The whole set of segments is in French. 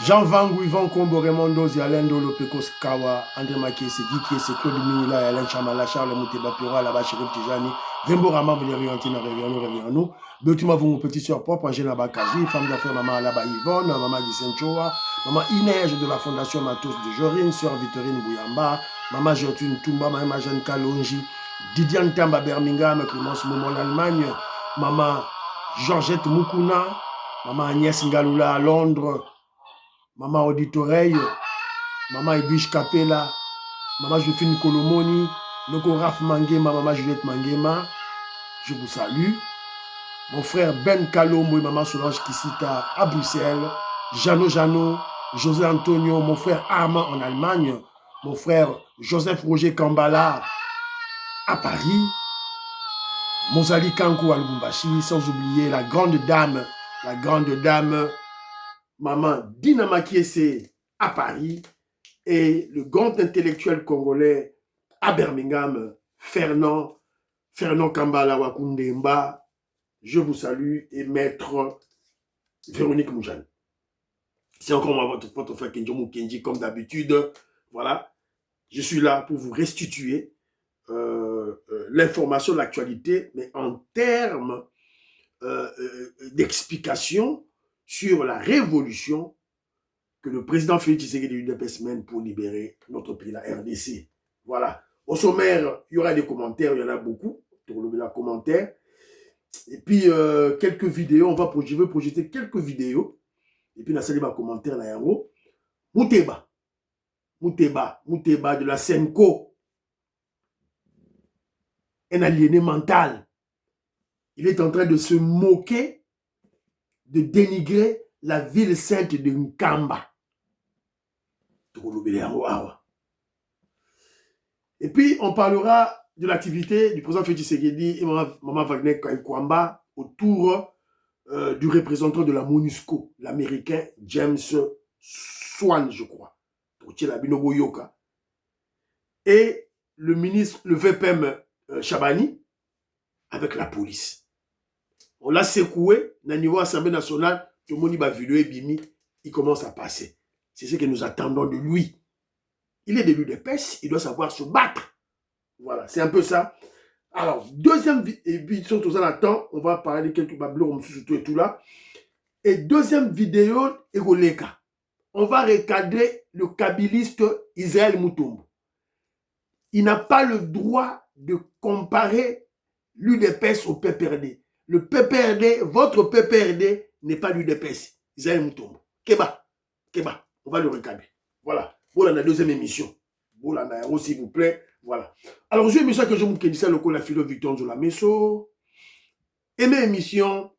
Jean Vangu, Yvan Kombo, Raymond Dozi, Alain Dolo, Pekos Kawa, André Makiese, Guy Kiese, Claude Minila, Alain Chamala, Charles Mouteba, Pira, Laba, Chérif Tijani, Vembo Rama, Valérie Antina, Réveillons-nous, Betima Vungu, petit soeur propre, Angela Bakaji, femme d'affaires, Maman Alaba Yvonne, Maman Gisenchoa, Maman Inège de la Fondation Matos de Jorine, Sœur Victorine Bouyamba, Maman Gertrude Toumba, Maman Jeanne Kalonji, Didiane Tamba Birmingham, Clémence Momo l'Allemagne, Maman Georgette Moukouna, Maman Agnès Ngaloula à Londres, Maman Auditoreille, Maman Edwige Capella, Maman Josephine Kolomoni, Loko Raf Mangema, Maman Juliette Mangema, je vous salue. Mon frère Ben Kalombo et Maman Solange Kisita à Bruxelles, Jano, José Antonio, mon frère Armand en Allemagne, mon frère Joseph Roger Kambala à Paris, Mozali Kankou à Lubumbashi, sans oublier la grande dame, Maman Dina Makiese à Paris, et le grand intellectuel congolais à Birmingham, Fernand Kambala Wakundemba, je vous salue, et maître Véronique Moujane. C'est encore moi, votre frère Kenjomu Kenji, comme d'habitude. Voilà, je suis là pour vous restituer l'information, l'actualité, mais en termes d'explication sur la révolution que le président Félix Tshisekedi l'UDPS mène pour libérer notre pays, la RDC. Voilà. Au sommaire, il y aura des commentaires, il y en a beaucoup. Commentaires. Et puis, quelques vidéos, je vais projeter quelques vidéos. Et puis, on a salué ma commentaire là, en haut. Mouteba de la Senko, un aliéné mental. Il est en train de se moquer, de dénigrer la ville sainte de Nkamba. Et puis, on parlera de l'activité du président Félix Tshisekedi et Maman Wagner Kwamba autour du représentant de la MONUSCO, l'américain James Swan, je crois, et le ministre, le VPM Chabani, avec la police. On l'a secoué, au niveau Assemblée nationale, tout le monde va vidéo et bimi, il commence à passer. C'est ce que nous attendons de lui. Il est de l'UDPS, il doit savoir se battre. Voilà, c'est un peu ça. Alors, deuxième vidéo, et puis surtout en attend, on va parler de quelques babelons, surtout et tout là. Et deuxième vidéo, Egoleka. On va recadrer le kabiliste Israël Moutoumbo. Il n'a pas le droit de comparer l'UDPS au PPRD. Le PPRD, votre PPRD n'est pas l'UDPS. Israël Moutoumbo. Keba, on va le recadrer. Voilà. Voilà la deuxième émission. Voilà, s'il vous plaît. Voilà. Alors, j'ai émission que je vous dis ça, le la philo Victor de la Messo. Aimez l'émission.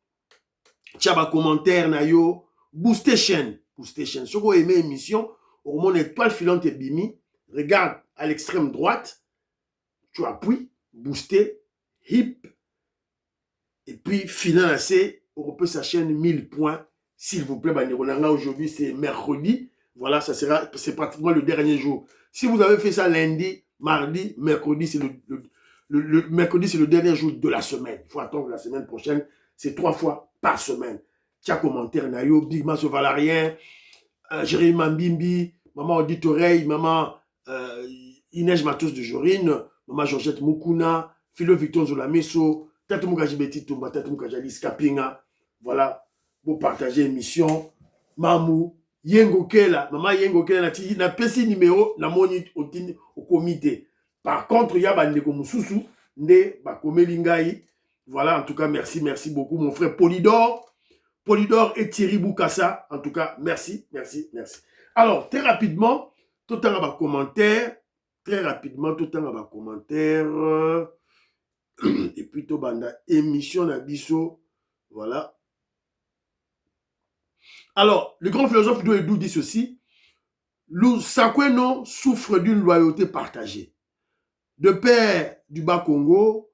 Tchaba commentaire, nayo. Booster chaîne. Si vous aimez l'émission, au moins étoile filante et bimi. Regarde à l'extrême droite. Tu appuies. Booster. Hip. Et puis, financé. On peut sa chaîne 1000 points. S'il vous plaît, aujourd'hui, c'est mercredi. Voilà, c'est pratiquement le dernier jour. Si vous avez fait ça lundi, mardi, mercredi, c'est mercredi, c'est le dernier jour de la semaine. Il faut attendre la semaine prochaine. C'est 3 fois par semaine. Tiens, commentaire, Nayo, Big Masso Valarien, Jérémy Mambimbi, Maman Auditoreille, Maman Inège Matos de Jorine, Maman Georgette Moukouna, Philo Victor Zolameso, Tatu Mukajibeti Tumba, Tatu Mukajalis Kapinga. Voilà, vous partagez l'émission. Mamou, Yengo Kela, Maman Yengo Kela, na pesi numéro, na moni au comité. Par contre, il y a Bandeko Moussousou, Nde Bakomelingaï. Voilà, en tout cas, merci beaucoup, mon frère Polydor et Thierry Boukassa. En tout cas, merci. Alors, très rapidement, tout le temps à bas commentaire. Et puis, tout banda émission Nabiso. Voilà. Alors, le grand philosophe Douedou dit ceci. Sakweno souffre d'une loyauté partagée. De père du Bas-Congo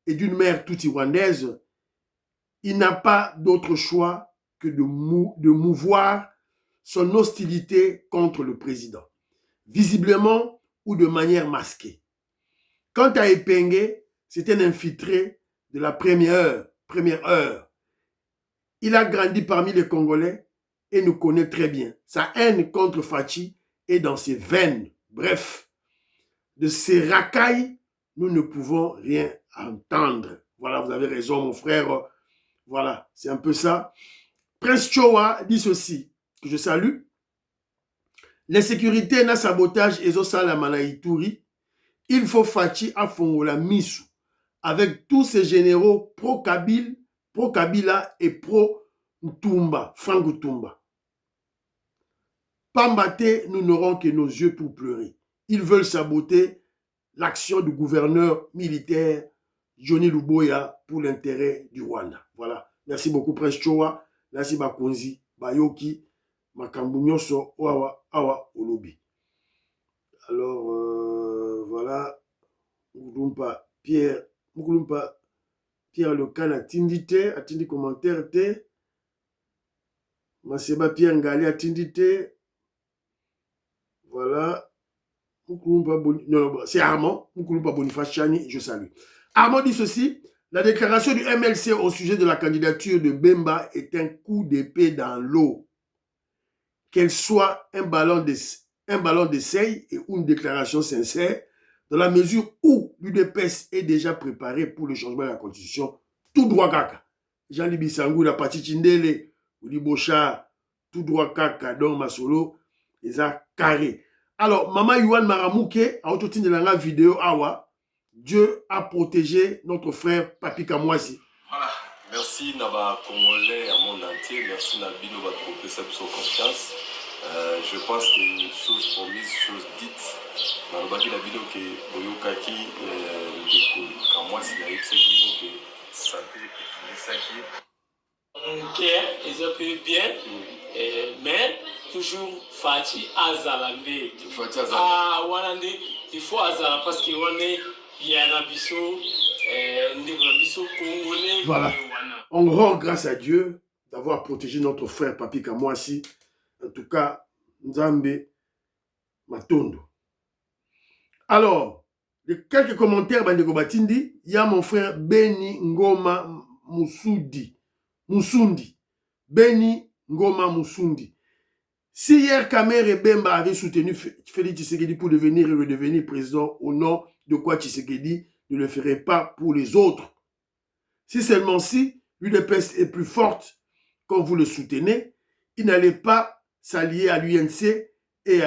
et d'une mère tutsi-rwandaise, il n'a pas d'autre choix que de mouvoir son hostilité contre le président, visiblement ou de manière masquée. Quant à Epenge, c'est un infiltré de la première heure. Il a grandi parmi les Congolais et nous connaît très bien. Sa haine contre Fachi est dans ses veines. Bref, de ces racailles, nous ne pouvons rien entendre. Voilà, vous avez raison, mon frère. Voilà, c'est un peu ça. Prince Choa dit ceci, que je salue. L'insécurité na sabotage ezosalama na Ituri. Il faut Fachi afongola misu avec tous ces généraux pro-Kabila et pro-Ntumba, Franck Ntumba. Pambate, nous n'aurons que nos yeux pour pleurer. Ils veulent saboter l'action du gouverneur militaire Johnny Luboya pour l'intérêt du Rwanda. Voilà. Merci beaucoup, Prince Choa. Merci Bakonzi, Bayoki, Makambu Nyonso, Awa Olobi. Alors, voilà. Moukoulumpa Pierre Lecan a tindi commentaire te. Maseba Pierre Ngali a tindi te. Voilà. Non, c'est Armand. Moukoulumpa Boniface Chani, je salue. Armand dit ceci. La déclaration du MLC au sujet de la candidature de Bemba est un coup d'épée dans l'eau. Qu'elle soit un ballon d'essai et une déclaration sincère, dans la mesure où l'UDPS est déjà préparé pour le changement de la Constitution, tout droit kaka. Jean-Libi Sangou, la partie Chindele, Oudi Bocha, tout droit kaka, Don Masolo, ils ont carré. Alors, Maman Yuan Maramouke, a autotine de la vidéo Awa, Dieu a protégé notre frère Papi Kamwasi. Voilà. Merci Naba Congolais à monde entier. Merci Nabino va trouver sa confiance. Je pense que chose promise, chose dite. Nabaki Nabino que Boyokaki Kamwasi n'a eu que ça Ok, ils ont pu bien, mais toujours Fachi Azalamé. Ah, Wanande, il faut Azala parce qu'il y a un abisso. Voilà. On rend grâce à Dieu d'avoir protégé notre frère Papi Kamwasi. En tout cas, Nzambe Matondo. Alors, quelques commentaires, Bandeko Batindi. Il y a mon frère Beni Ngoma Musundi. Beni Ngoma Musundi. Si hier Kamer et Bemba avaient soutenu Félix Tshisekedi pour devenir et redevenir président, au nom de quoi Tshisekedi ne le ferait pas pour les autres. Si seulement si l'UDPS est plus forte, comme vous le soutenez, il n'allait pas s'allier à l'UNC et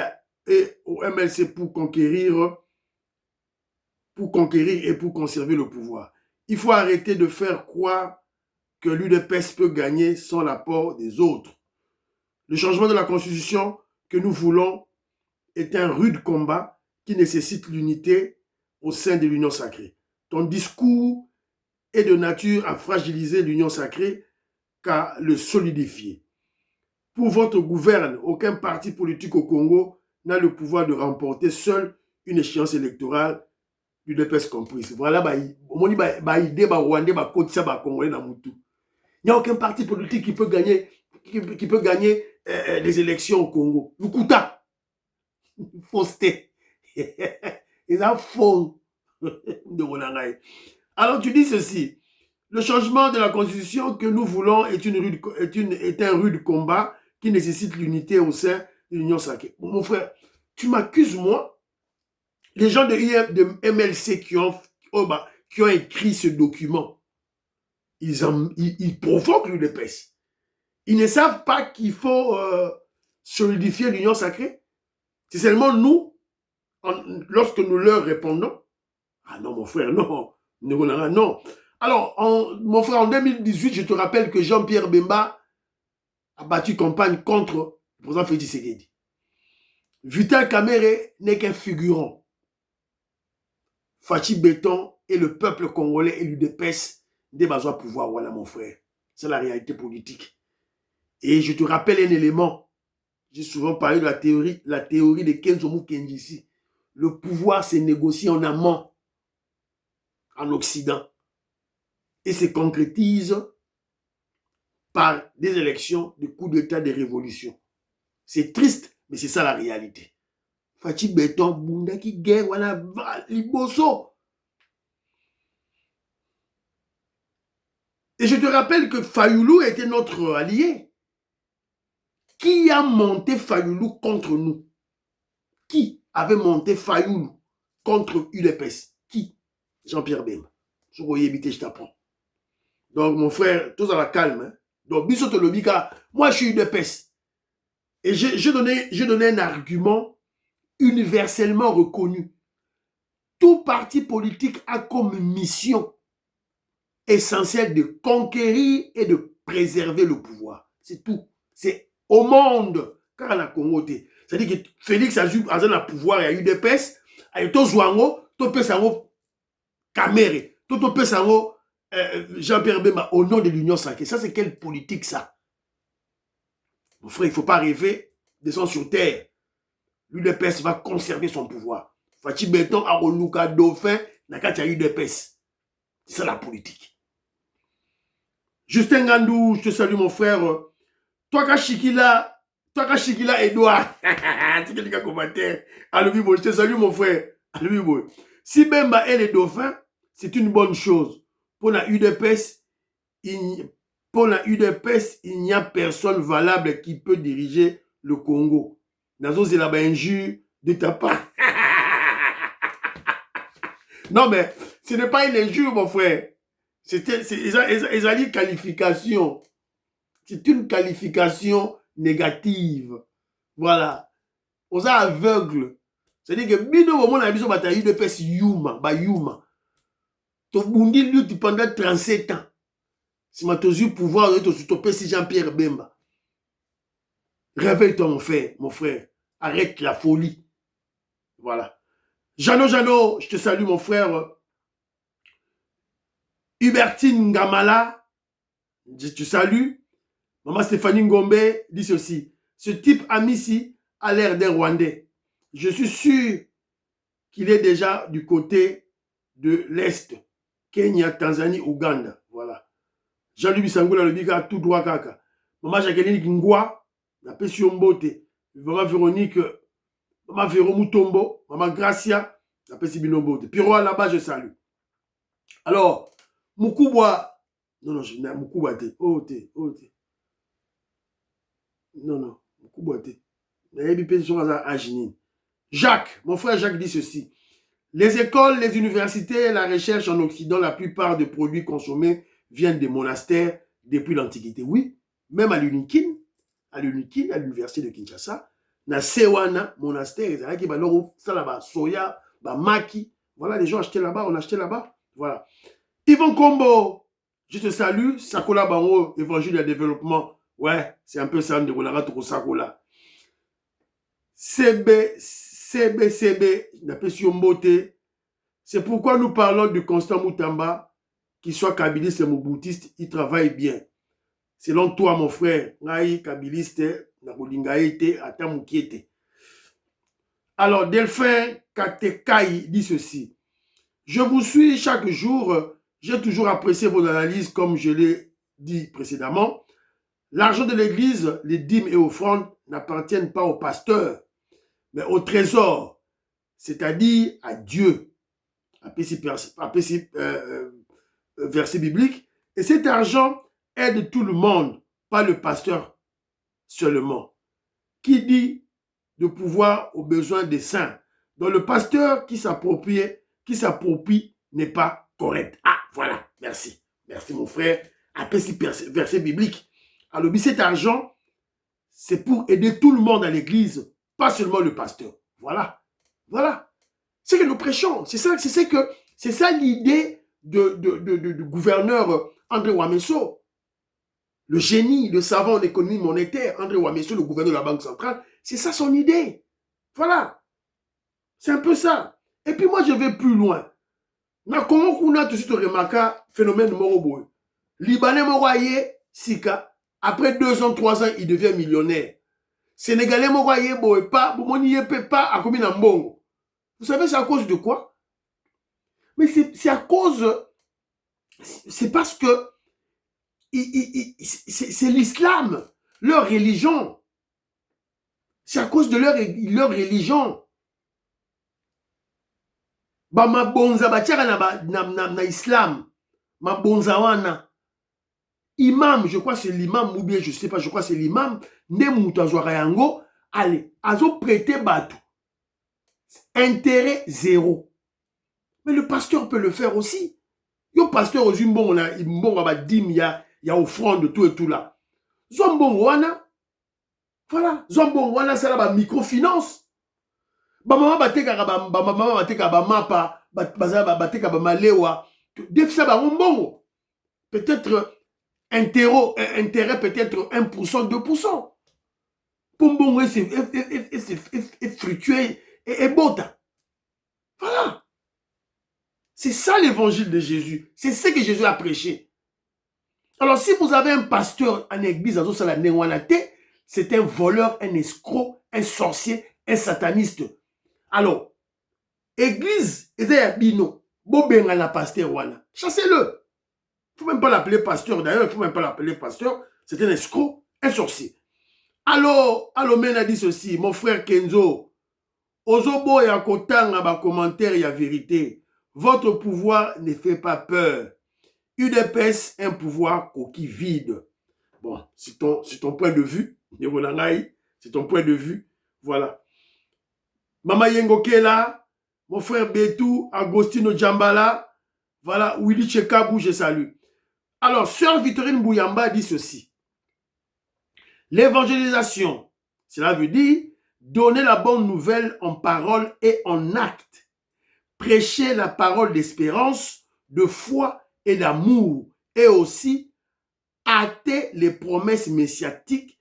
au MLC pour conquérir et pour conserver le pouvoir. Il faut arrêter de faire croire que l'UDPS peut gagner sans l'apport des autres. Le changement de la Constitution que nous voulons est un rude combat qui nécessite l'unité au sein de l'Union sacrée. Ton discours est de nature à fragiliser l'Union sacrée qu'à le solidifier. Pour votre gouverne, aucun parti politique au Congo n'a le pouvoir de remporter seul une échéance électorale, l'UDPS comprise. Voilà, il n'y a aucun parti politique qui peut gagner, les élections au Congo. Lukuta, fausseté. Ils ont faux. Alors tu dis ceci, le changement de la Constitution que nous voulons est un rude combat qui nécessite l'unité au sein de l'Union sacrée. Mon frère, tu m'accuses, moi, les gens de MLC qui ont écrit ce document, ils provoquent l'UDPS. Ils ne savent pas qu'il faut solidifier l'Union sacrée. C'est seulement nous, lorsque nous leur répondons, ah non, mon frère, non. Non. Alors, mon frère, en 2018, je te rappelle que Jean-Pierre Bemba a battu campagne contre le président Félix Tshisekedi. Vital Kamerhe n'est qu'un figurant. Fachi Béton et le peuple congolais et l'UDPS des besoin de pouvoir. Voilà, mon frère. C'est la réalité politique. Et je te rappelle un élément. J'ai souvent parlé de la théorie de Kenzo Mukenjisi. Le pouvoir se négocie en amont, en Occident, et se concrétise par des élections, des coups d'État, des révolutions. C'est triste, mais c'est ça la réalité. Fachi Béton, Bundaki guerre, voilà, Liboso. Et je te rappelle que Fayoulou était notre allié. Qui a monté Fayoulou contre nous? Qui avait monté Fayoulou contre UDPS? Qui? Jean-Pierre Bemba. Je vais éviter, je t'apprends. Donc, mon frère, tous à la calme. Hein? Donc, Bissot Lobika, moi, je suis UDPS. Et j'ai donné un argument universellement reconnu. Tout parti politique a comme mission essentielle de conquérir et de préserver le pouvoir. C'est tout. C'est au monde. Car la Congo, c'est-à-dire que Félix a eu le pouvoir et a eu des pèses. Et tout Zouango, tout Pessango, Kamere, tout Pessango, Jean-Pierre Bemba, au nom de l'Union sacrée. Ça, c'est quelle politique, ça? Mon frère, il ne faut pas rêver, descendre sur terre. L'UDPS va conserver son pouvoir. Fachi Beton, Aroluka, Dauphin, Nakati a eu des pèses. C'est ça la politique. Justin Gandou, je te salue, mon frère. Toi, Kachikila, Edouard. Tu es quelqu'un commentaire. Je te salue, mon frère. Si Bemba est le dauphin, c'est une bonne chose. Pour la UDPS, il n'y a personne valable qui peut diriger le Congo. Nazo, c'est là-bas injure de ta part. Non, mais ce n'est pas une injure, mon frère. C'est une qualification. C'est une qualification négative. Voilà. On est aveugle. C'est-à-dire que bino au moment où on a eu de pèse yuma, to bundi lutte pendant 37 ans. Si ma tozu pouvoir de stopper si Jean-Pierre Bemba. Réveille-toi mon frère. Arrête la folie. Voilà. Jano, je te salue mon frère. Hubertine Ngamala, je te salue. Maman Stéphanie Ngombe dit ceci. Ce type Amissi a l'air d'un Rwandais. Je suis sûr qu'il est déjà du côté de l'Est. Kenya, Tanzanie, Ouganda. Voilà. Jean-Louis Sangoula le bika tout droit kaka. Maman Jacqueline Ngwa, la Pession Mbote. Maman Véronique, Maman Véro Moutombo, Maman Gracia, la Pession Binombote. Piro là-bas, je salue. Alors, Moukouboua. Non, je n'ai Moukouboua. Non, Moukouboua. Jacques, mon frère Jacques dit ceci. Les écoles, les universités, la recherche en Occident, la plupart des produits consommés viennent des monastères depuis l'Antiquité. Oui, même à l'Unikin, à l'université de Kinshasa, na Sewana, monastère, qui va là-bas, soya, maki. Voilà, les gens achetaient là-bas, on achetait là-bas. Voilà. Yvon Kombo, je te salue. Sakola Bango, évangile et développement. Ouais, c'est un peu ça, de Sakola. CB, c'est pourquoi nous parlons de Constant Moutamba, qu'il soit kabiliste et moboutiste, il travaille bien. Selon toi, mon frère, Naï, kabiliste, Nabolingaïte, Atamukiete. Alors, Delphin Katekai dit ceci. Je vous suis chaque jour, j'ai toujours apprécié vos analyses, comme je l'ai dit précédemment. L'argent de l'église, les dîmes et offrandes n'appartiennent pas aux pasteurs, mais au trésor, c'est-à-dire à Dieu. Verset biblique. Et cet argent aide tout le monde, pas le pasteur seulement. Qui dit de pouvoir aux besoins des saints. Donc le pasteur qui s'approprie n'est pas correct. Ah, voilà, merci. Merci mon frère. Verset biblique. Alors, cet argent, c'est pour aider tout le monde à l'église, pas seulement le pasteur. Voilà. Voilà. C'est que nous prêchons. C'est ça l'idée du gouverneur André Wameso. Le génie, le savant en économie monétaire, André Wameso, le gouverneur de la Banque centrale, c'est ça son idée. Voilà. C'est un peu ça. Et puis moi, je vais plus loin. Comment on a tout de suite remarqué phénomène Morobo. Libanais Moroye, Sika. Après 2 ans, 3 ans, il devient millionnaire. Sénégalais Moroye, pas à combien en bongo. Vous savez, c'est à cause de quoi? Mais c'est à cause. C'est parce que c'est l'islam, leur religion. C'est à cause de leur religion. Ba mabonza batiaka na islam. Mabonza wana. imam, je crois que c'est l'imam, ou bien je sais pas, je crois que c'est l'imam, ne moutazwara yango, allez, azo prêter bateau. Intérêt zéro. Mais le pasteur peut le faire aussi. Yo pasteur aux bon on a dim, il y a offrande tout et tout là. Zombon wana. Voilà, zombon wana c'est la microfinance. Ba maman bateka ba maman bateka ba mapa, bateka ba malewa. Def ça ba mbongo. Peut-être intérêt peut-être 1%, 2%. Pour mbongo c'est fructueux et bota. Voilà. C'est ça l'évangile de Jésus. C'est ce que Jésus a prêché. Alors, si vous avez un pasteur en église, c'est un voleur, un escroc, un sorcier, un sataniste. Alors, église, la pasteur, chassez-le. Il ne faut même pas l'appeler pasteur. D'ailleurs, il ne faut même pas l'appeler pasteur. C'est un escroc, un sorcier. Alors, Alomène a dit ceci, mon frère Kenzo, Ozobo et Akotang, ba commentaire, il y a vérité. Votre pouvoir ne fait pas peur. UDPS, un pouvoir coquille vide. Bon, c'est ton point de vue. C'est ton point de vue. Voilà. Mama Yengo Kela, mon frère Betou, Agostino Djambala, voilà, Willy Chekabou, je salue. Alors, sœur Victorine Bouyamba dit ceci. L'évangélisation, cela veut dire donner la bonne nouvelle en parole et en acte. Prêcher la parole d'espérance, de foi et d'amour, et aussi hâter les promesses messianiques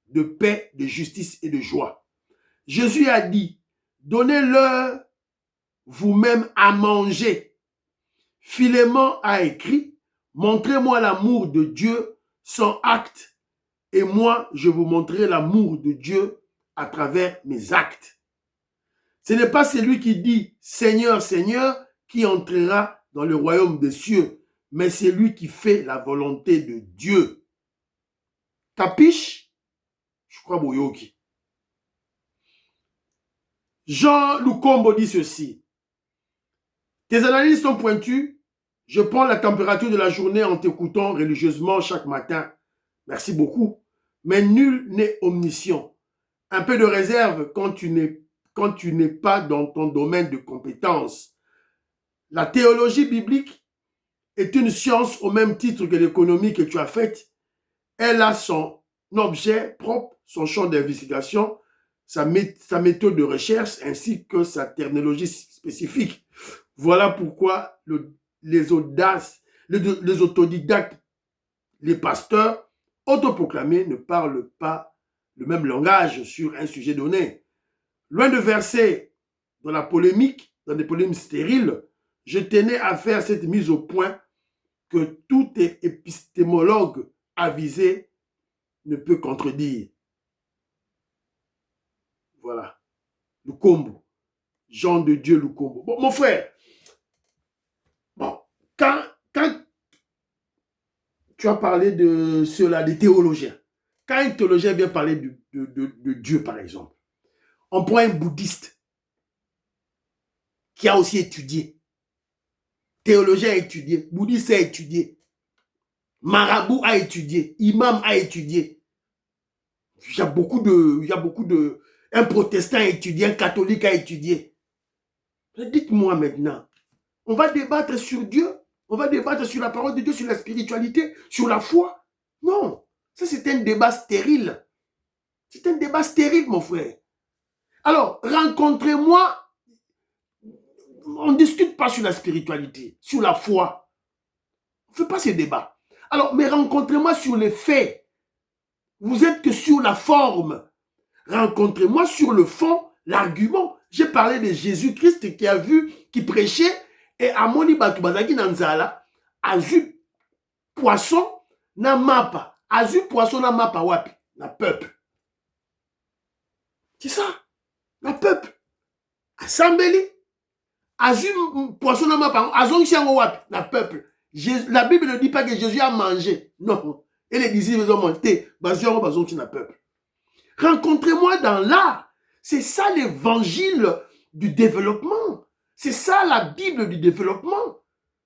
de paix, de justice et de joie. Jésus a dit, donnez-leur vous-même à manger. Philémon a écrit, montrez-moi l'amour de Dieu sans acte, et moi je vous montrerai l'amour de Dieu à travers mes actes. Ce n'est pas celui qui dit « Seigneur, Seigneur » qui entrera dans le royaume des cieux, mais celui qui fait la volonté de Dieu. Capiche? Je crois Boyoki. Jean Lukombo dit ceci. Tes analyses sont pointues. Je prends la température de la journée en t'écoutant religieusement chaque matin. Merci beaucoup. Mais nul n'est omniscient. Un peu de réserve quand tu n'es pas dans ton domaine de compétence. La théologie biblique est une science au même titre que l'économie que tu as faite. Elle a son objet propre, son champ d'investigation, sa méthode de recherche ainsi que sa terminologie spécifique. Voilà pourquoi les autodidactes, les pasteurs autoproclamés ne parlent pas le même langage sur un sujet donné. Loin de verser dans la polémique, dans des polémiques stériles, je tenais à faire cette mise au point que tout épistémologue avisé ne peut contredire. Voilà. Lukombo. Jean de Dieu Lukombo. Bon, mon frère, bon, quand tu as parlé de cela, des théologiens, quand un théologien vient parler de Dieu, par exemple, on prend un bouddhiste qui a aussi étudié. Théologien a étudié, bouddhiste a étudié, marabout a étudié, imam a étudié. Il y a beaucoup de... Un protestant a étudié, un catholique a étudié. Dites-moi maintenant, on va débattre sur Dieu, on va débattre sur la parole de Dieu, sur la spiritualité, sur la foi. Non, ça c'est un débat stérile. C'est un débat stérile, mon frère. Alors, rencontrez-moi. On ne discute pas sur la spiritualité, sur la foi. On ne fait pas ces débats. Alors, mais rencontrez-moi sur les faits. Vous êtes que sur la forme. Rencontrez-moi sur le fond, l'argument. J'ai parlé de Jésus-Christ qui a vu, qui prêchait, et Amoni Batubazaki Nanzala a vu poisson na mapa. A vu poisson na mapa wapi? Na peuple. C'est ça. Na peuple. Assemblée. Azu poisson na mapa, azong siango wapi na peuple. La Bible ne dit pas que Jésus a mangé. Non. Et les disciples ont monté. Bazong na peuple. Rencontrez-moi dans l'art. C'est ça l'évangile du développement. C'est ça la Bible du développement.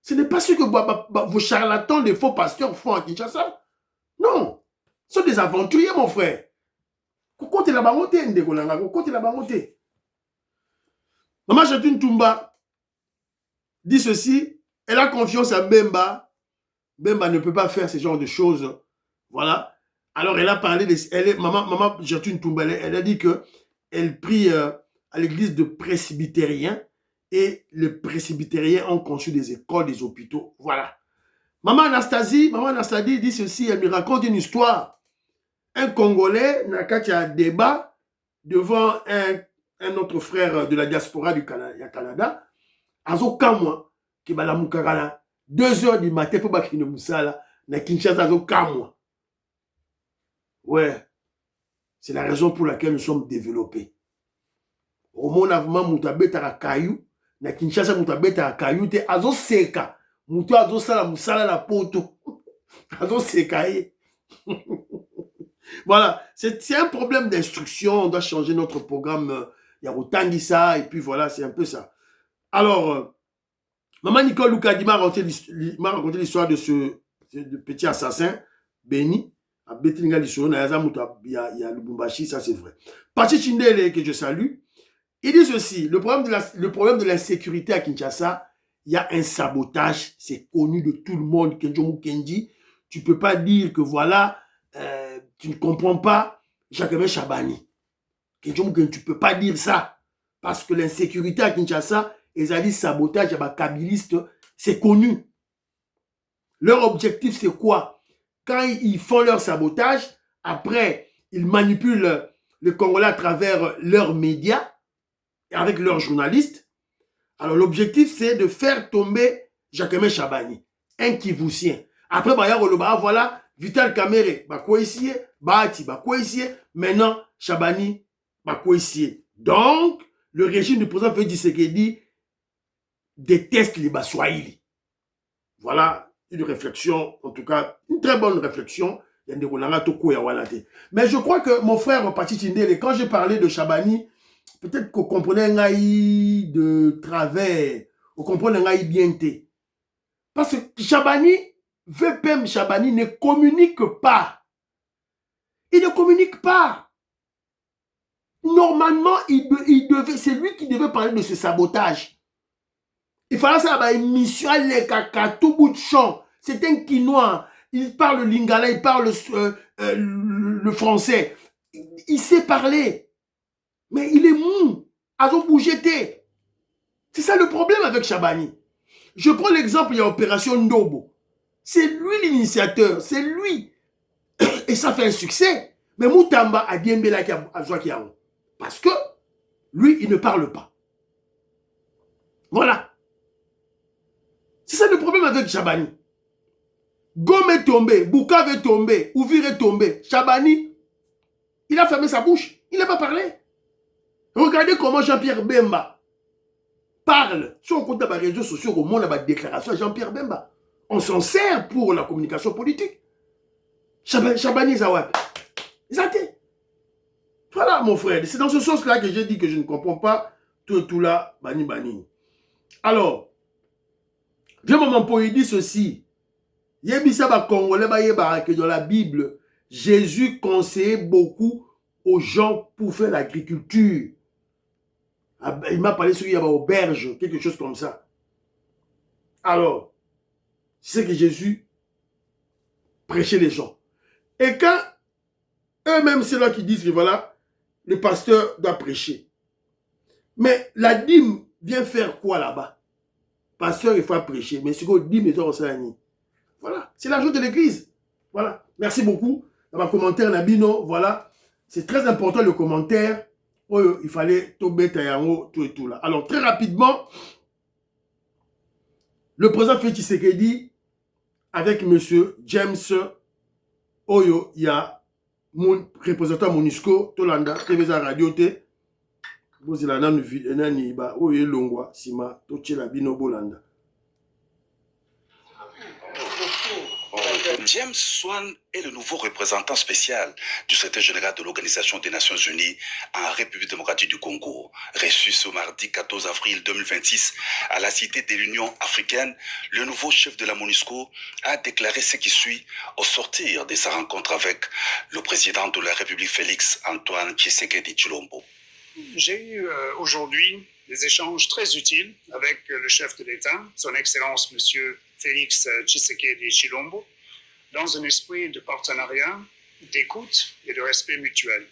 Ce n'est pas ce que vos charlatans, les faux pasteurs font à Kinshasa. Non. Ce sont des aventuriers, mon frère. Côté la bangote, côté la bangote. Maman Jatune Toumba dit ceci. Elle a confiance à Bemba. Bemba ne peut pas faire ce genre de choses. Voilà. Alors, elle a parlé de... Maman Jatune Toumba, elle a dit qu'elle prie à l'église de presbytériens et les presbytériens ont conçu des écoles, des hôpitaux. Voilà. Maman Anastasie dit ceci. Elle me raconte une histoire. Un Congolais n'a qu'à débat devant un autre frère de la diaspora du Canada. Azo kamwa ki bala mukakala 2h du matin pour bakine musala na Kinshasa azo kamwa. Ouais. C'est la raison pour laquelle nous sommes développés. Au monde avant mutabeta ka kayu na Kinshasa mutabeta ka kayu te azo seka. Mutu azo sala musala la poto. Azo seka. Voilà, c'est un problème d'instruction. On doit changer notre programme. Il y a autant dit ça, et puis voilà, c'est un peu ça. Alors, Maman Nicole Loukadi m'a raconté l'histoire de ce petit assassin, Béni, à Betinga Lissoro, il y a Lubumbashi, ça c'est vrai. Pachi Chindele, que je salue, il dit ceci, le problème de l'insécurité à Kinshasa, il y a un sabotage, c'est connu de tout le monde, Kenjomu Kenji, tu ne peux pas dire que voilà, tu ne comprends pas Jacques Chabani. Tu ne peux pas dire ça. Parce que l'insécurité à Kinshasa, ils ont dit sabotage à kabiliste, c'est connu. Leur objectif, c'est quoi? Quand ils font leur sabotage, après, ils manipulent le Congolais à travers leurs médias, et avec leurs journalistes. Alors, l'objectif, c'est de faire tomber Jacques Chabani, un Kivousien. Après, voilà, Vital Kamere, Bahati, maintenant, Chabani, donc, le régime du président Félix Tshisekedi déteste les Baswahili. Voilà une réflexion, en tout cas, une très bonne réflexion. Mais je crois que mon frère Pachi Tindele, quand j'ai parlé de Chabani, peut-être qu'on comprenait un aïe de travers, on comprenait un aïe bien té. Parce que Chabani, VPM Chabani ne communique pas. Il ne communique pas. Normalement, c'est lui qui devait parler de ce sabotage. Il fallait ça une mission les caca, tout bout de champ. C'est un Quinois. Il parle le lingala, il parle le français. Il sait parler. Mais il est mou. Azo bougété. C'est ça le problème avec Chabani. Je prends l'exemple, il y a Opération Ndobo. C'est lui l'initiateur. C'est lui. Et ça fait un succès. Mais Moutamba a bien belé à Joaquiao. Parce que lui, il ne parle pas. Voilà. C'est ça le problème avec Chabani. Gome est tombé, Bukavu est tombé, Ouvir est tombé. Chabani, il a fermé sa bouche. Il n'a pas parlé. Regardez comment Jean-Pierre Bemba parle. Sur le compte des réseaux sociaux, au monde, il y a des déclarations à Jean-Pierre Bemba. On s'en sert pour la communication politique. Chabani Zawad. Ils ont été. Voilà, mon frère. C'est dans ce sens-là que j'ai dit que je ne comprends pas tout là, bani. Alors, vieux maman pour il dit ceci. Yebisa ba Congolais ba yeba que dans la Bible, Jésus conseillait beaucoup aux gens pour faire l'agriculture. Il m'a parlé sur il y a auberge, quelque chose comme ça. Alors, c'est que Jésus prêchait les gens. Et quand eux-mêmes, c'est là qui disent que voilà, le pasteur doit prêcher. Mais la dîme vient faire quoi là-bas? Pasteur, il faut prêcher. Mais ce qu'on dit, mais voilà, c'est l'argent de l'église. Voilà, merci beaucoup. Dans ma commentaire, Nabino, voilà. C'est très important le commentaire. Oh, il fallait tomber Tayango, tout et tout là. Alors, très rapidement, le président Félix Tshisekedi, avec M. James Oyo, il y a mon représentant MONUSCO, Tolanda, TVza Radio T. Vous avez un nani ba oyo longwa sima toche la bino bolanda. James Swan est le nouveau représentant spécial du secrétaire général de l'Organisation des Nations Unies en République démocratique du Congo. Reçu ce mardi 14 avril 2026 à la Cité de l'Union africaine, le nouveau chef de la MONUSCO a déclaré ce qui suit au sortir de sa rencontre avec le président de la République Félix Antoine Tshisekedi Tshilombo. J'ai eu aujourd'hui des échanges très utiles avec le chef de l'État, son Excellence M. Félix Tshisekedi Tshilombo, dans un esprit de partenariat, d'écoute et de respect mutuel.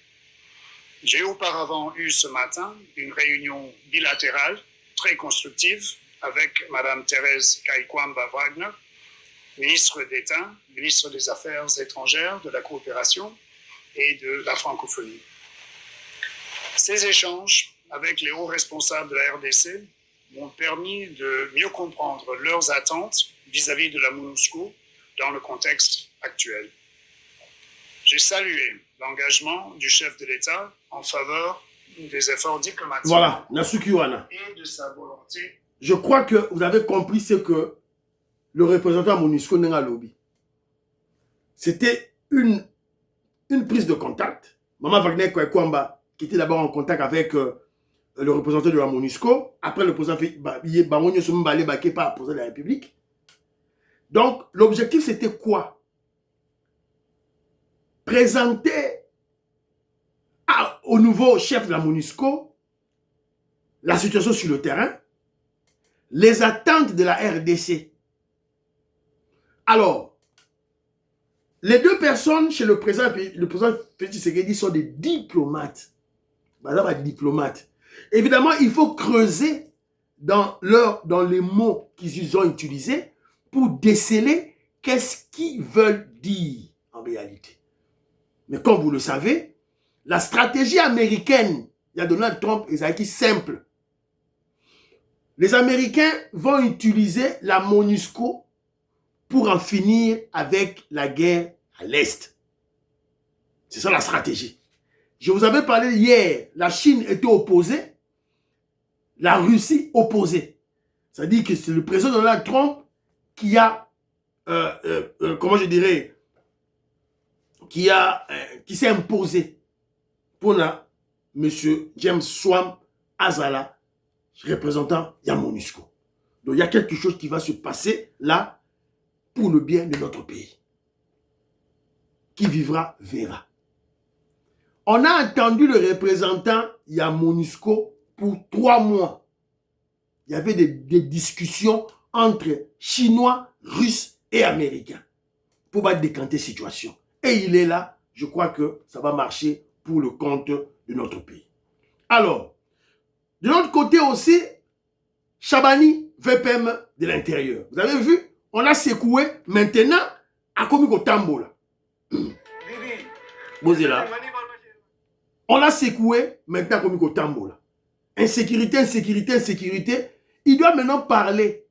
J'ai auparavant eu ce matin une réunion bilatérale très constructive avec Mme Thérèse Kaikwamba-Wagner, ministre d'État, ministre des Affaires étrangères, de la coopération et de la francophonie. Ces échanges avec les hauts responsables de la RDC m'ont permis de mieux comprendre leurs attentes vis-à-vis de la MONUSCO dans le contexte actuel. J'ai salué l'engagement du chef de l'État en faveur des efforts diplomatiques voilà, Nasukiwana. Et de sa volonté. Je crois que vous avez compris ce que le représentant MONUSCO n'a lobby. C'était une prise de contact. Maman Wagner Kwamba, qui était d'abord en contact avec le représentant de la MONUSCO. Après, le président par président de la République. Donc, l'objectif, c'était quoi? Présenter au nouveau chef de la MONUSCO la situation sur le terrain, les attentes de la RDC. Alors, les deux personnes chez le président Félix Tshisekedi sont des diplomates. Madame, diplomate. Évidemment, il faut creuser dans les mots qu'ils ont utilisés pour déceler qu'est-ce qu'ils veulent dire en réalité. Mais comme vous le savez, la stratégie américaine, il y a Donald Trump et Zaki simple. Les Américains vont utiliser la MONUSCO pour en finir avec la guerre à l'Est. C'est ça la stratégie. Je vous avais parlé hier, la Chine était opposée, la Russie opposée. C'est-à-dire que c'est le président Donald Trump qui a, comment je dirais, qui s'est imposé pour M. James Swan Azala, représentant de la MONUSCO. Donc il y a quelque chose qui va se passer là pour le bien de notre pays. Qui vivra, verra. On a entendu le représentant de la MONUSCO pour 3 mois. Il y avait des discussions entre Chinois, Russes et Américains pour décanter la situation. Et il est là, je crois que ça va marcher pour le compte de notre pays. Alors, de l'autre côté aussi, Chabani, VPM de l'intérieur. Vous avez vu, on a secoué maintenant à Komiko Tambo là. Bozela. On l'a secoué maintenant à Komiko Tambo là. Insécurité, insécurité, insécurité. Il doit maintenant parler.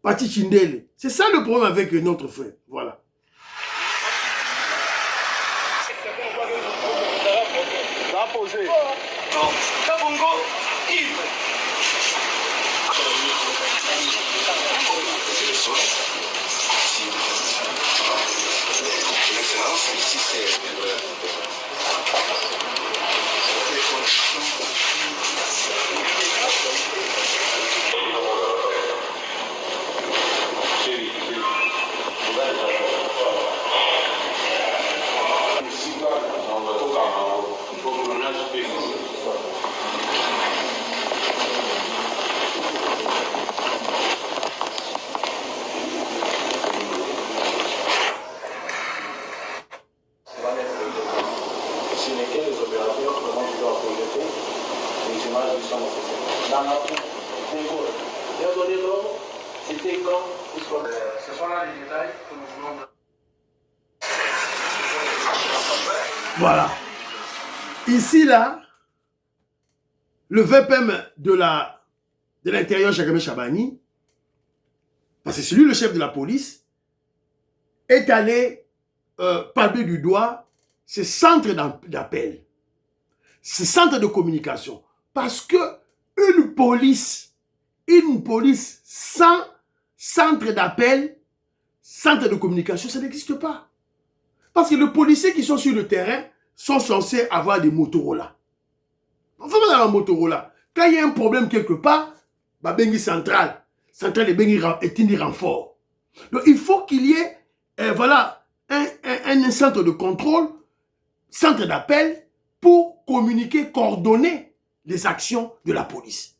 Pati Chindele. C'est ça le problème avec notre frère. Voilà. Voilà. Ici, là, le VPM de l'intérieur, Jacques Chabani, parce que c'est lui le chef de la police, est allé palper du doigt ces centres d'appel, ces centres de communication. Parce que une police sans centre d'appel, centre de communication, ça n'existe pas. Parce que les policiers qui sont sur le terrain sont censés avoir des Motorola. Enfin, dans la Motorola, quand il y a un problème quelque part, bah, bengi central est bengi est renfort. Donc, il faut qu'il y ait, voilà, un centre de contrôle, centre d'appel pour communiquer, coordonner les actions de la police.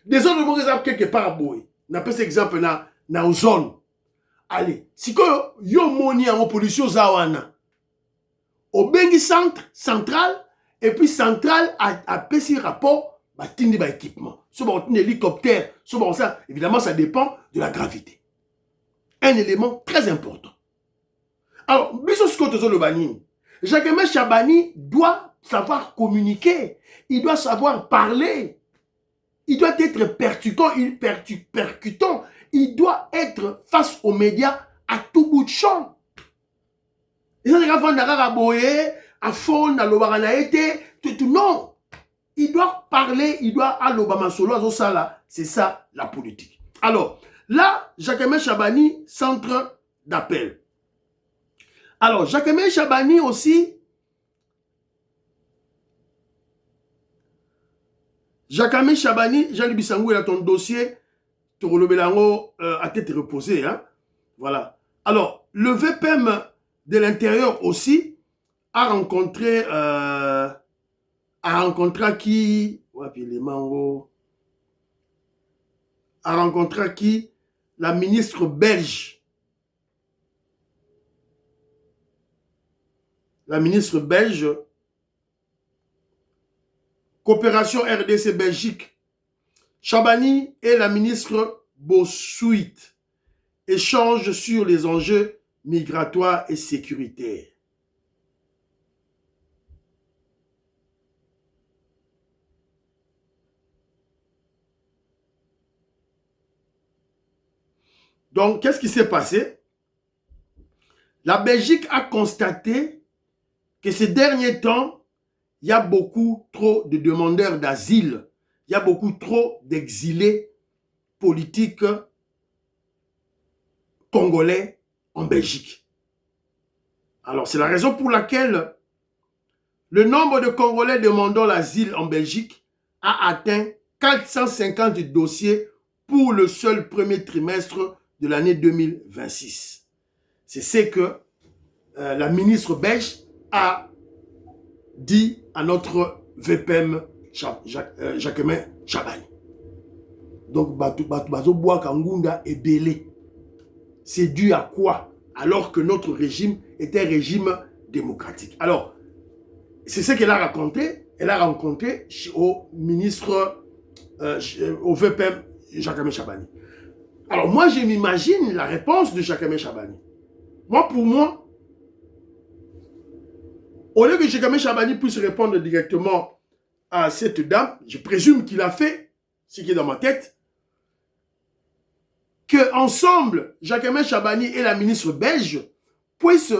Des autres bons exemples quelque part à Boé. On appelle cet exemple dans zone. Allez, si que yo moni en police zawana, au bengi centre central et puis central a payé rapport bah tindi ba équipement. Ce bon un hélicoptère, ce bon ça évidemment ça dépend de la gravité. Un élément très important. Alors, biso skoto le banini. Jacques-Aimé Chabani doit savoir communiquer, il doit savoir parler. Il doit être percutant, il doit être face aux médias à tout bout de champ. Non. Il doit parler, il doit alobama solo sala. C'est ça la politique. Alors, là, Jacques-Aimé Chabani, centre d'appel. Alors, Jacques-Aimé Chabani aussi, Jacques-Aimé Chabani, Jean Bissangou, il a ton dossier, Torolobelango à tête reposée. Hein? Voilà. Alors, le VPM de l'intérieur aussi a rencontré qui a rencontré qui? La ministre belge. La ministre belge. Coopération RDC Belgique. Chabani et la ministre Bossuit échangent sur les enjeux migratoires et sécuritaires. Donc, qu'est-ce qui s'est passé? La Belgique a constaté que ces derniers temps, il y a beaucoup trop de demandeurs d'asile. Il y a beaucoup trop d'exilés politiques congolais en Belgique. Alors, c'est la raison pour laquelle le nombre de Congolais demandant l'asile en Belgique a atteint 450 dossiers pour le seul premier trimestre de l'année 2026. C'est ce que la ministre belge a dit à notre VPM Jacques-Aimé Chabani. Donc, Bazo Kangunda est belé. C'est dû à quoi? Alors que notre régime était un régime démocratique. Alors, c'est ce qu'elle a raconté. Elle a rencontré au ministre, au VPM Jacques-Aimé Chabani. Alors, moi, je m'imagine la réponse de Jacques-Aimé Chabani. Pour moi, au lieu que Jacques-Aimé Chabani puisse répondre directement à cette dame, je présume qu'il a fait ce qui est dans ma tête, que ensemble, Jacques-Aimé Chabani et la ministre belge puissent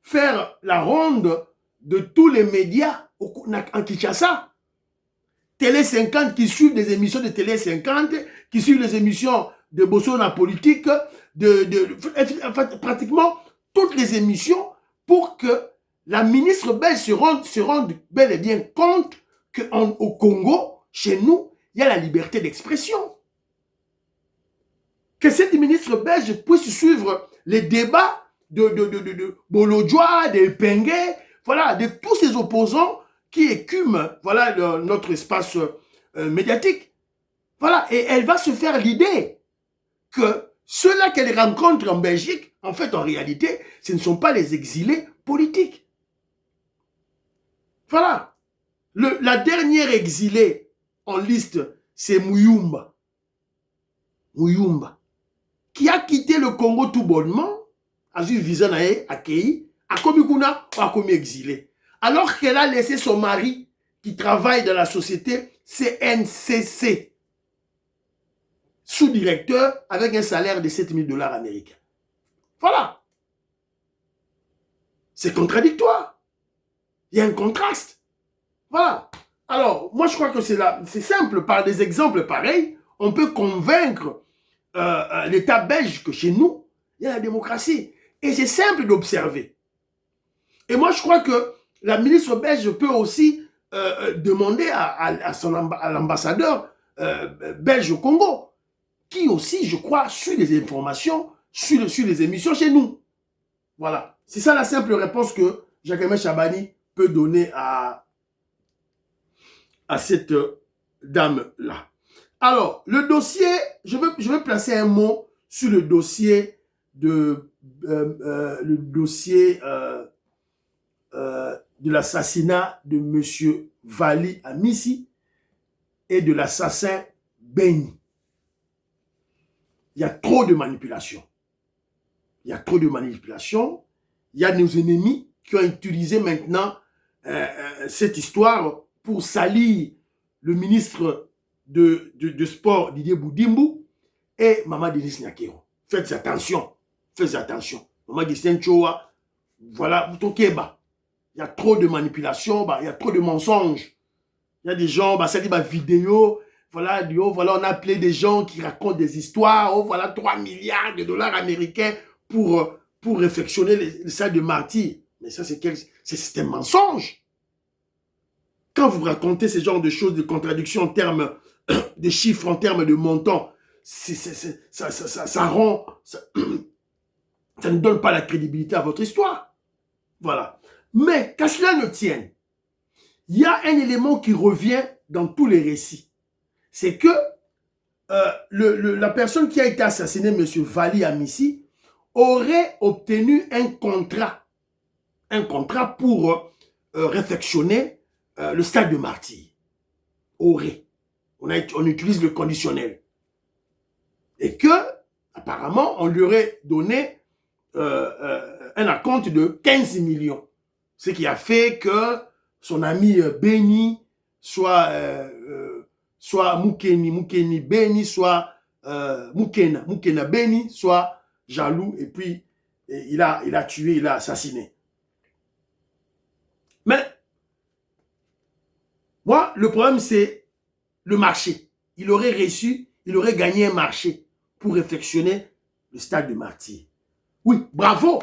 faire la ronde de tous les médias en Kinshasa. Télé 50 qui suivent des émissions de Télé 50, qui suivent les émissions de Bossona Politique, en fait, pratiquement toutes les émissions pour que la ministre belge se rende bel et bien compte qu'au Congo, chez nous, il y a la liberté d'expression. Que cette ministre belge puisse suivre les débats de Bolodjoa, de Pengue, voilà, de tous ces opposants qui écument voilà, notre espace médiatique. Voilà, et elle va se faire l'idée que ceux-là qu'elle rencontre en Belgique, en fait, en réalité, ce ne sont pas les exilés politiques. Voilà. La dernière exilée en liste, c'est Muyumba. Muyumba. Qui a quitté le Congo tout bonnement, a eu visa accueilli, a commis kuna ou a commis exilé. Alors qu'elle a laissé son mari qui travaille dans la société CNCC, sous-directeur avec un salaire de 7 000 $ américains. Voilà. C'est contradictoire. Il y a un contraste. Voilà. Alors, moi, je crois que c'est simple. Par des exemples pareils, on peut convaincre l'État belge que chez nous, il y a la démocratie. Et c'est simple d'observer. Et moi, je crois que la ministre belge peut aussi demander à l'ambassadeur belge au Congo, qui aussi, je crois, suit les informations, suit les émissions chez nous. Voilà. C'est ça la simple réponse que Jacques-Aimé Chabani peut donner à cette dame-là. Alors, le dossier, je veux placer un mot sur le dossier de l'assassinat de M. Vali Amissi et de l'assassin Beni. Il y a trop de manipulation. Il y a trop de manipulation. Il y a nos ennemis qui ont utilisé maintenant cette histoire pour salir le ministre de sport Didier Boudimbu et Maman Denis Nyakero. Faites attention. Faites attention. Maman Denis Choa, voilà, Tokeba. Il y a trop de manipulation, il y a trop de mensonges. Il y a des gens, ça dit vidéo, voilà, on a appelé des gens qui racontent des histoires, voilà 3 milliards de dollars américains pour réfectionner les salles de martyrs. Mais ça, c'est un mensonge. Quand vous racontez ce genre de choses, de contradictions en termes de chiffres, en termes de montants, ça ne donne pas la crédibilité à votre histoire. Voilà. Mais qu'à cela ne tienne, il y a un élément qui revient dans tous les récits. C'est que la personne qui a été assassinée, M. Vali Amissi, aurait obtenu un contrat pour réfectionner le stade de martyrs. Aurait. On utilise le conditionnel. Et que, apparemment, on lui aurait donné un acompte de 15 millions. Ce qui a fait que son ami Beni soit Mukeni Beni, soit Mukena Beni, soit jaloux, et puis il a tué, il a assassiné. Mais moi, le problème, c'est le marché. Il aurait reçu, il aurait gagné un marché pour réfectionner le stade de martyrs. Oui, bravo.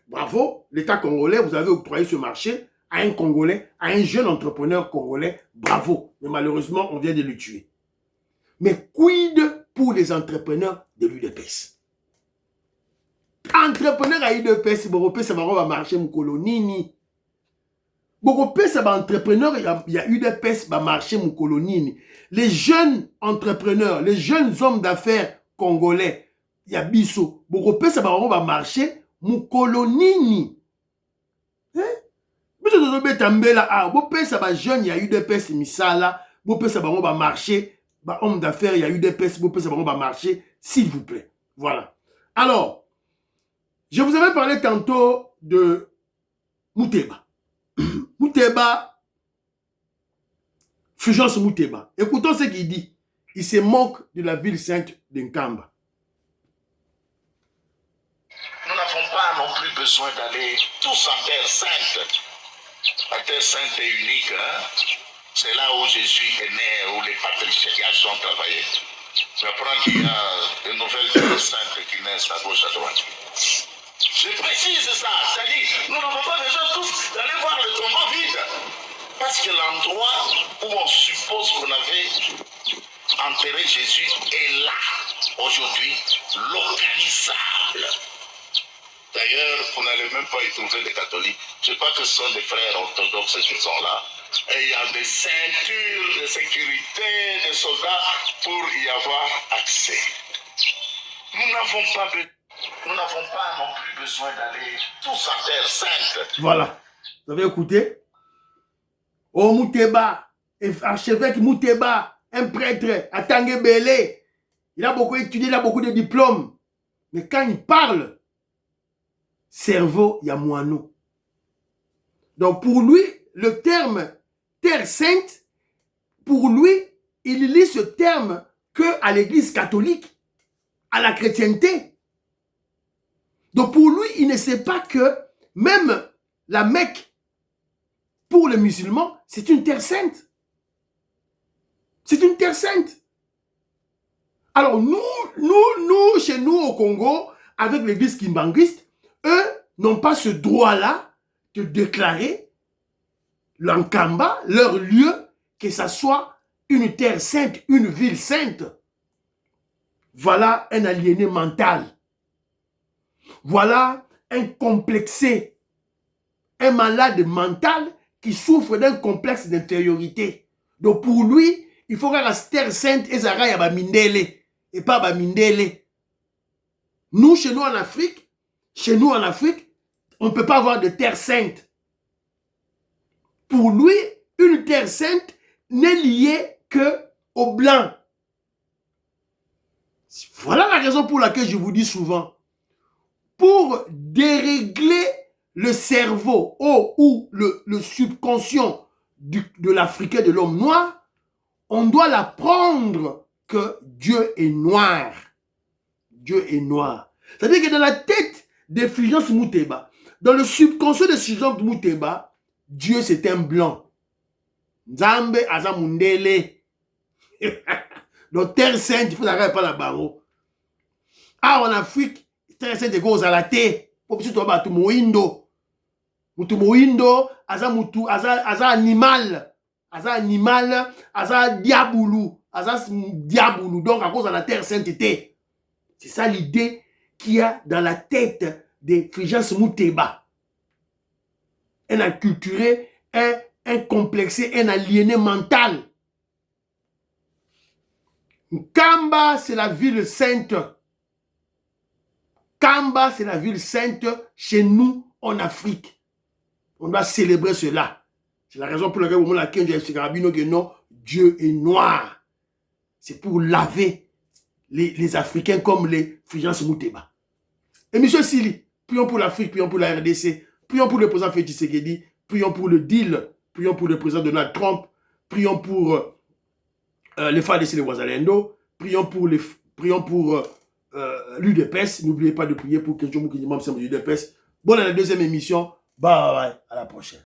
Bravo, l'État congolais, vous avez octroyé ce marché à un Congolais, à un jeune entrepreneur congolais. Bravo. Mais malheureusement, on vient de le tuer. Mais quid pour les entrepreneurs de l'UDPS? Entrepreneur à l'UDPS, Bogopé, ça va marcher mon colonini. Bogopé, ça va entrepreneur, il y a UDPS, va marcher mon colonini. Les jeunes entrepreneurs, les jeunes hommes d'affaires congolais, il y a Bissot. Bogopé, ça va marcher Mukolonini. Hein? Biso tozobetambela ah, bopesa ba jeune ya UDPS misala, bopesa bango ba marché, ba homme d'affaires ya UDPS, bopesa bango ba marché, s'il vous plaît. Voilà. Alors, je vous avais parlé tantôt de Mouteba. Mouteba, Fulgence Mouteba. Écoutons ce qu'il dit. Il se moque de la ville sainte d'Nkamba. Nous n'avons pas non plus besoin d'aller tous en terre sainte. La terre sainte est unique. Hein? C'est là où Jésus est né, où les patriarches ont travaillé. J'apprends qu'il y a de nouvelles terres saintes qui naissent à gauche à droite. Je précise ça. C'est-à-dire, nous n'avons pas besoin tous d'aller voir le tombeau vide. Parce que l'endroit où on suppose qu'on avait enterré Jésus est là, aujourd'hui, localisable. D'ailleurs, vous n'allez même pas y trouver des catholiques. Je crois que ce sont des frères orthodoxes qui sont là. Et il y a des ceintures de sécurité, des soldats pour y avoir accès. Nous n'avons pas non plus besoin d'aller tous en terre sainte. Voilà. Vous avez écouté? Oh Mouteba, archevêque Mouteba, un prêtre à Tanguebele. Il a beaucoup étudié, il a beaucoup de diplômes. Mais quand il parle, cerveau Yamouano. Donc pour lui, le terme terre sainte, pour lui, il lit ce terme que à l'église catholique, à la chrétienté. Donc pour lui, il ne sait pas que même la Mecque, pour les musulmans, c'est une terre sainte. C'est une terre sainte. Alors nous, chez nous au Congo, avec l'église kimbanguiste, eux n'ont pas ce droit-là de déclarer l'Ankamba, leur lieu, que ça soit une terre sainte, une ville sainte. Voilà un aliéné mental. Voilà un complexé, un malade mental qui souffre d'un complexe d'intériorité. Donc pour lui, il faut que la terre sainte et Zara ya Mindele et pas Mindele. Nous, chez nous en Afrique, on ne peut pas avoir de terre sainte. Pour lui, une terre sainte n'est liée que aux Blancs. Voilà la raison pour laquelle je vous dis souvent, pour dérégler le cerveau ou le subconscient de l'Africain, de l'homme noir, on doit l'apprendre que Dieu est noir. Dieu est noir. C'est-à-dire que dans la tête de Fulgence Moutéba, dans le subconscient de Fulgence Moutéba, Dieu c'est un blanc. Nzambe azamundele. Donc terre sainte, il faut n'arrêter pas la barreau. Ah, en Afrique, terre sainte est cause à la terre. Pour que tu sois tout moindo. Mutu moindo, aza animal. Aza animal, aza diaboulou. Aza diaboulou. Donc à cause de la terre sainteté. C'est ça l'idée qu'il y a dans la tête de Fulgence Moutéba. Un acculturé, un complexé, un aliéné mental. Kamba, c'est la ville sainte. Kamba, c'est la ville sainte chez nous en Afrique. On doit célébrer cela. C'est la raison pour laquelle au moment laquelle j'ai expliqué à Bino que non, Dieu est noir. C'est pour laver les Africains comme les Fulgence Moutéba. Et M. Sili, prions pour l'Afrique, prions pour la RDC, prions pour le président Félix Tshisekedi, prions pour le deal, prions pour le président Donald Trump, prions pour les FARDC et les Ouazalendo, prions pour l'UDPS. N'oubliez pas de prier pour que John Moukini, membre de l'UDPS. Bonne à la deuxième émission. Bye bye, à la prochaine.